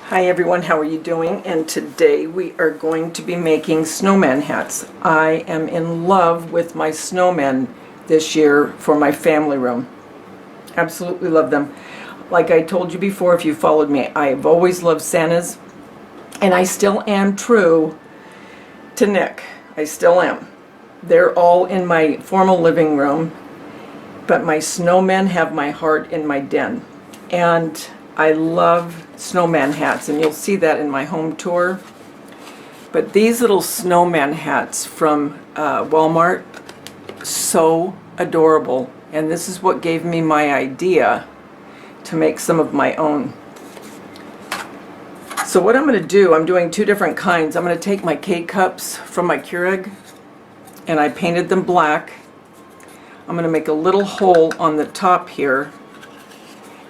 Hi everyone, how are you doing? And today we are going to be making snowman hats. I am in love with my snowmen this year for my family room. Absolutely love them. Like I told you before, if you followed me, I've always loved Santas, and I still am true to Nick. I still am. They're all in my formal living room, but my snowmen have my heart in my den. And I love snowman hats, and you'll see that in my home tour. But these little snowman hats from Walmart, so adorable. And this is what gave me my idea to make some of my own. So what I'm going to do, I'm doing two different kinds. I'm going to take my K-cups from my Keruig, and I painted them black. I'm going to make a little hole on the top here,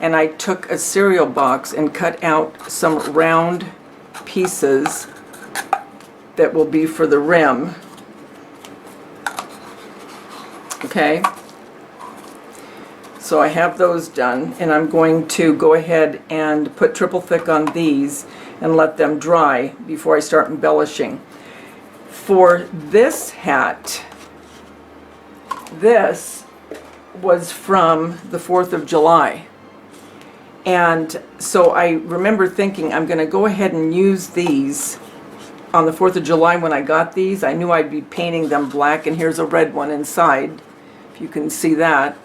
and I took a cereal box and cut out some round pieces that will be for the rim. Okay, so I have those done, and I'm going to go ahead and put triple thick on these and let them dry before I start embellishing. For this hat, this was from the 4th of July. And so I remember thinking, I'm going to go ahead and use these on the 4th of July. When I got these, I knew I'd be painting them black, and here's a red one inside, if you can see that.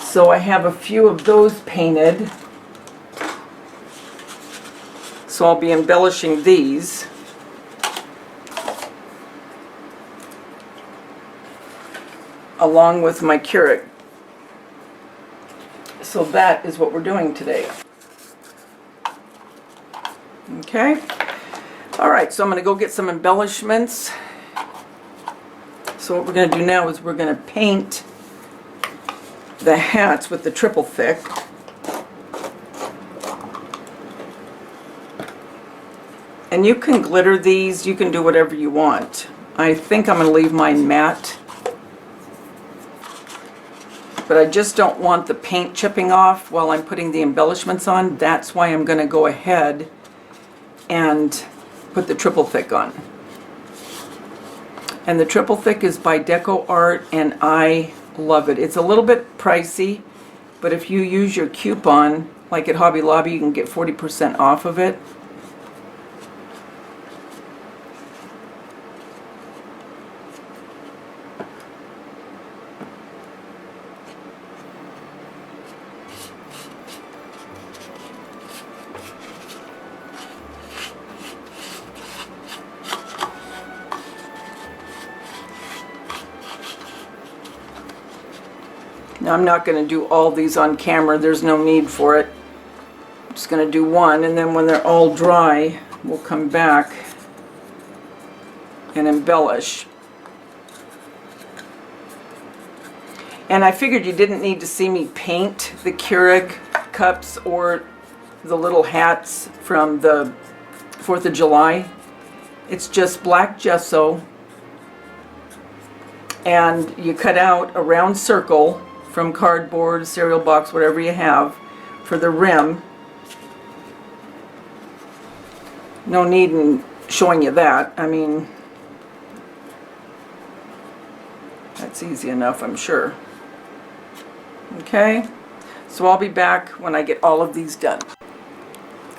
So I have a few of those painted. So I'll be embellishing these. Along with my Keruig. So that is what we're doing today. Okay. All right, so I'm going to go get some embellishments. So what we're going to do now is we're going to paint the hats with the triple thick. And you can glitter these, you can do whatever you want. I think I'm going to leave mine matte, but I just don't want the paint chipping off while I'm putting the embellishments on. That's why I'm going to go ahead and put the triple thick on. And the triple thick is by Deco Art, and I love it. It's a little bit pricey, but if you use your coupon, like at Hobby Lobby, you can get 40% off of it. Now I'm not going to do all these on camera, there's no need for it. I'm just going to do one, and then when they're all dry, we'll come back and embellish. And I figured you didn't need to see me paint the Keruig cups or the little hats from the 4th of July. It's just black gesso, and you cut out a round circle from cardboard, cereal box, whatever you have, for the rim. No need in showing you that. I mean, that's easy enough, I'm sure. Okay, so I'll be back when I get all of these done.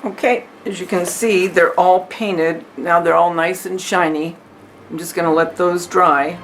Okay, as you can see, they're all painted. Now they're all nice and shiny. I'm just going to let those dry.